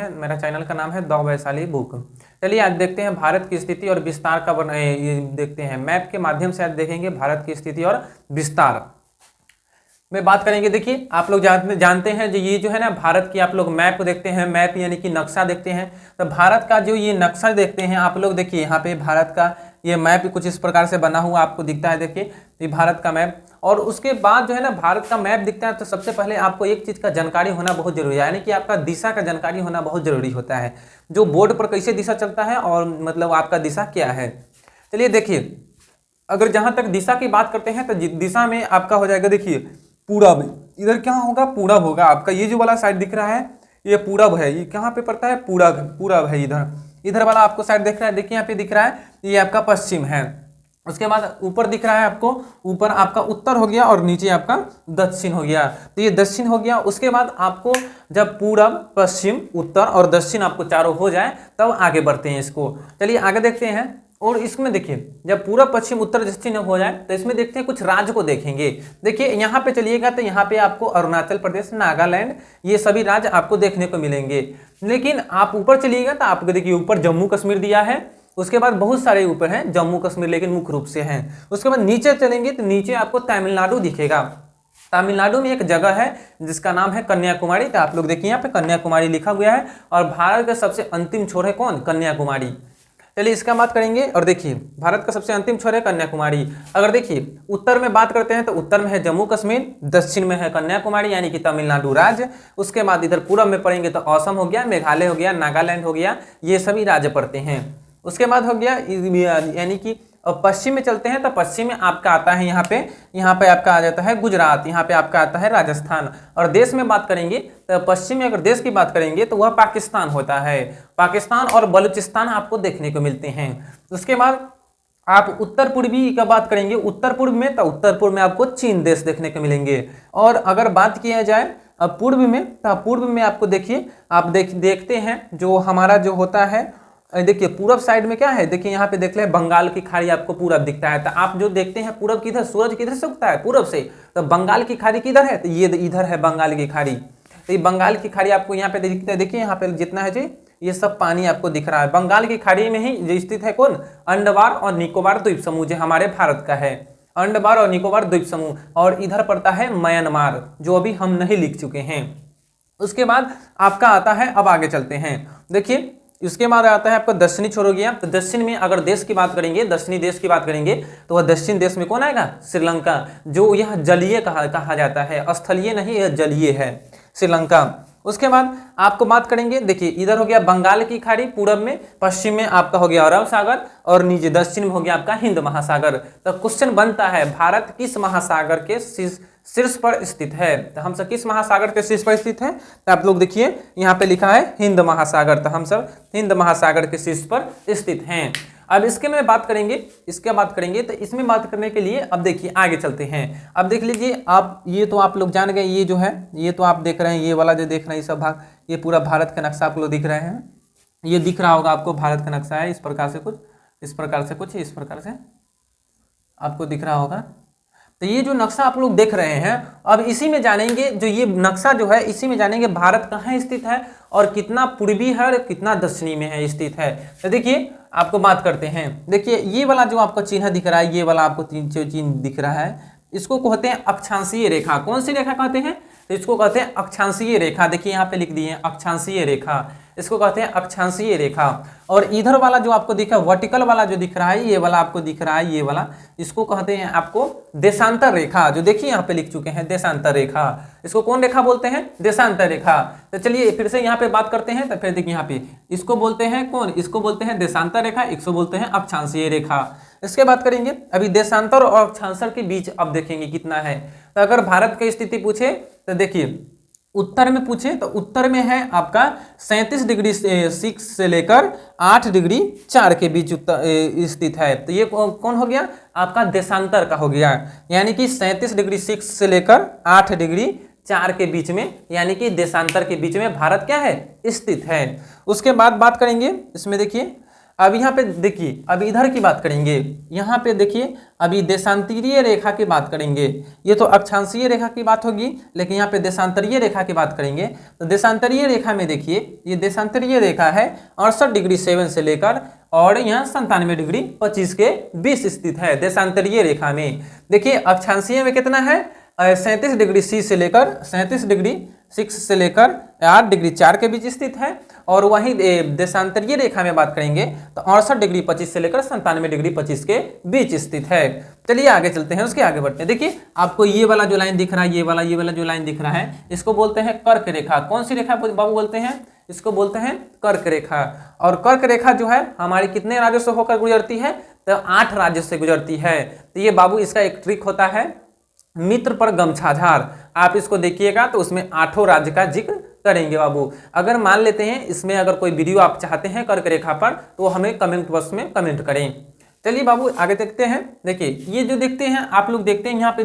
हैं। मेरा चैनल का नाम है द वैशाली बुक। चलिए आज देखते हैं भारत की स्थिति और विस्तार का ये देखते हैं मैप के माध्यम से आज देखेंगे भारत की स्थिति और विस्तार में बात करेंगे। देखिए आप लोग जानते हैं जो ये जो है ना भारत की आप लोग मैप देखते हैं, मैप यानी कि नक्शा देखते हैं। तो भारत का जो ये नक्शा देखते हैं आप लोग, देखिए यहाँ पे भारत का ये मैप कुछ इस प्रकार से बना हुआ आपको दिखता है। देखिए ये भारत का मैप, और उसके बाद जो है ना भारत का मैप दिखता है तो सबसे पहले आपको एक चीज़ का जानकारी होना बहुत जरूरी है, यानी कि आपका दिशा का जानकारी होना बहुत जरूरी होता है। जो बोर्ड पर कैसे दिशा चलता है और मतलब आपका दिशा क्या है। चलिए देखिए, अगर जहाँ तक दिशा की बात करते हैं तो दिशा में आपका हो जाएगा, देखिए पूरब। इधर क्या होगा, पूरब होगा आपका। ये जो वाला साइड दिख रहा है ये पूरब है। ये कहाँ पे पड़ता है, पूरब है। इधर वाला आपको साइड दिख रहा है, देखिए यहाँ पे दिख रहा है ये आपका पश्चिम है। उसके बाद ऊपर दिख रहा है आपको, ऊपर आपका उत्तर हो गया और नीचे आपका दक्षिण हो गया। तो ये दक्षिण हो गया। उसके बाद आपको जब पूरब, पश्चिम, उत्तर और दक्षिण आपको चारों हो जाए तब आगे बढ़ते हैं इसको। चलिए आगे देखते हैं। और इसमें देखिए जब पूरब, पश्चिम, उत्तर, दक्षिण हो जाए तो इसमें देखते हैं कुछ राज्य को देखेंगे। देखिए यहाँ पे चलिएगा तो यहाँ पे आपको अरुणाचल प्रदेश, नागालैंड, ये सभी राज्य आपको देखने को मिलेंगे। लेकिन आप ऊपर चलिएगा तो आपको देखिए ऊपर जम्मू कश्मीर दिया है। उसके बाद बहुत सारे ऊपर हैं जम्मू कश्मीर, लेकिन मुख्य रूप से हैं। उसके बाद नीचे चलेंगे तो नीचे आपको तमिलनाडु दिखेगा। तमिलनाडु में एक जगह है जिसका नाम है कन्याकुमारी। तो आप लोग देखिए यहाँ पे कन्याकुमारी लिखा हुआ है और भारत का सबसे अंतिम छोर है कौन, कन्याकुमारी। चलिए इसका बात करेंगे। और देखिए भारत का सबसे अंतिम छोर है कन्याकुमारी। अगर देखिए उत्तर में बात करते हैं तो उत्तर में है जम्मू कश्मीर, दक्षिण में है कन्याकुमारी यानी कि तमिलनाडु राज्य। उसके बाद इधर पूरब में पढ़ेंगे तो असम हो गया, मेघालय हो गया, नागालैंड हो गया, ये सभी राज्य पड़ते हैं। उसके बाद हो गया यानी कि पश्चिम में चलते हैं तो पश्चिम में आपका आता है यहाँ पे आपका आ जाता है गुजरात, यहाँ पे आपका आता है राजस्थान। और देश में बात करेंगे तो पश्चिम में अगर देश की बात करेंगे तो वह पाकिस्तान होता है। पाकिस्तान और बलूचिस्तान आपको देखने को मिलते हैं। उसके बाद आप उत्तर पूर्वी का बात करेंगे, उत्तर पूर्व में तो उत्तर पूर्व में आपको चीन देश देखने को मिलेंगे। और अगर बात किया जाए पूर्व में तो पूर्व में आपको देखिए आप देखते हैं जो हमारा जो होता है, देखिए पूरब साइड में क्या है, देखिए यहाँ पे देख ले बंगाल की खाड़ी आपको पूरब दिखता है। तो आप जो देखते हैं पूरब किधर, सूरज किधर से उगता है, पूरब से। तो बंगाल की खाड़ी किधर है, तो ये इधर है बंगाल की खाड़ी। तो ये बंगाल की खाड़ी आपको यहाँ पे दिखता है। देखिए यहाँ पे जितना है जी ये सब पानी आपको दिख रहा है। बंगाल की खाड़ी में ही जो स्थित है कौन, अंडमान और निकोबार द्वीप समूह जो हमारे भारत का है, अंडमान और निकोबार द्वीप समूह। और इधर पड़ता है म्यांमार जो अभी हम नहीं लिख चुके हैं। उसके बाद आपका आता है, अब आगे चलते हैं। देखिए इसके बाद आता है आपका दक्षिणी छोर हो गया। तो दक्षिण में अगर देश की बात करेंगे, दक्षिणी देश की बात करेंगे तो वह दक्षिण देश में कौन आएगा, श्रीलंका, जो यह जलीय कहा जाता है, स्थलीय नहीं यह जलीय है, श्रीलंका। उसके बाद आपको बात करेंगे, देखिए इधर हो गया बंगाल की खाड़ी पूरब में, पश्चिम में आपका हो गया अरब सागर और नीचे दक्षिण में हो गया आपका हिंद महासागर। तो क्वेश्चन बनता है भारत किस महासागर के शीर्ष पर स्थित है। तो हम सब किस महासागर के शीर्ष पर स्थित है, तो आप लोग देखिए यहाँ पे लिखा है हिंद महासागर। तो हम सब हिंद महासागर के शीर्ष पर स्थित हैं। अब इसके में बात करेंगे, तो इसमें बात करने के लिए अब देखिए आगे चलते हैं। अब देख लीजिए आप, ये तो आप लोग जान गए, ये जो है ये तो आप देख रहे हैं, ये वाला जो देख रहे हैं ये सब भाग, ये पूरा भारत का नक्शा आप लोग दिख रहे हैं। ये दिख रहा होगा आपको, भारत का नक्शा है इस प्रकार से, कुछ इस प्रकार से, कुछ इस प्रकार से आपको दिख रहा होगा। तो ये जो नक्शा आप लोग देख रहे हैं, अब इसी में जानेंगे, जो ये नक्शा जो है इसी में जानेंगे भारत कहाँ स्थित है और कितना पूर्वी है और कितना दक्षिणी में है स्थित है। तो देखिए आपको बात करते हैं। देखिए ये वाला जो आपको चिन्ह दिख रहा है, ये वाला आपको चिन्ह दिख रहा है, इसको कहते हैं अक्षांशीय रेखा। कौन सी रेखा कहते हैं, तो इसको कहते हैं अक्षांशीय रेखा। देखिए यहाँ पे लिख दिए हैं अक्षांशीय रेखा, इसको कहते हैं अक्षांशीय रेखा। और इधर वाला जो आपको दिखा, वर्टिकल वाला जो दिख रहा है, ये वाला आपको दिख रहा है, ये वाला, इसको कहते हैं आपको देशांतर रेखा। जो देखिए यहाँ पे लिख चुके हैं देशांतर रेखा, इसको कौन रेखा बोलते हैं, देशांतर रेखा। तो चलिए फिर से यहाँ पे बात करते हैं। तो फिर देखिए यहाँ पे इसको बोलते हैं कौन, इसको बोलते हैं देशांतर रेखा, इसको बोलते हैं अक्षांशीय रेखा। इसके बात करेंगे अभी देशांतर और अक्षांतर के बीच, अब देखेंगे कितना है। तो अगर भारत की स्थिति पूछे तो देखिए उत्तर में पूछे तो उत्तर में है आपका 37 डिग्री 6 से लेकर 8 डिग्री 4 के बीच स्थित है। तो ये कौन हो गया, आपका देशांतर का हो गया, यानी कि 37 डिग्री 6 से लेकर 8 डिग्री 4 के बीच में, यानी कि देशांतर के बीच में भारत क्या है, स्थित है। उसके बाद बात करेंगे इसमें, देखिए अब यहाँ पे देखिए, अब इधर की बात करेंगे, यहाँ पे देखिए अभी देशांतरीय रेखा की बात करेंगे। ये तो अक्षांशीय रेखा की बात होगी, लेकिन यहाँ पे देशांतरीय रेखा की बात करेंगे। तो देशांतरीय रेखा में देखिए, ये देशांतरीय रेखा है 68 डिग्री 7 से लेकर और यहाँ 97 डिग्री 25 के बीच स्थित है देशांतरीय रेखा में। देखिए अक्षांशीय में कितना है, 37 डिग्री 6 से लेकर 37 डिग्री 6 से लेकर 8 डिग्री 4 के बीच स्थित है। और वहीं देशांतरीय रेखा में बात करेंगे तो 68 डिग्री 25 से लेकर 97 डिग्री 25 के बीच स्थित है। चलिए आगे चलते हैं, उसके आगे बढ़ते हैं। देखिए आपको ये वाला जो लाइन दिख रहा है, ये वाला जो लाइन दिख रहा है, इसको बोलते हैं कर्क रेखा। कौन सी रेखा बाबू बोलते हैं, इसको बोलते हैं कर्क रेखा। और कर्क रेखा जो है हमारी कितने राज्यों से होकर गुजरती है, तो 8 राज्यों से गुजरती है। तो ये बाबू इसका एक ट्रिक होता है, मित्र पर गमछाझार। आप इसको देखिएगा तो उसमें 8 राज्य का जिक्र करेंगे बाबू। अगर मान लेते हैं इसमें अगर कोई वीडियो आप चाहते हैं कर्क रेखा पर, तो वो हमें कमेंट बॉक्स में कमेंट करें। चलिए बाबू आगे देखते हैं। देखिए ये जो देखते हैं आप लोग, देखते हैं यहाँ पे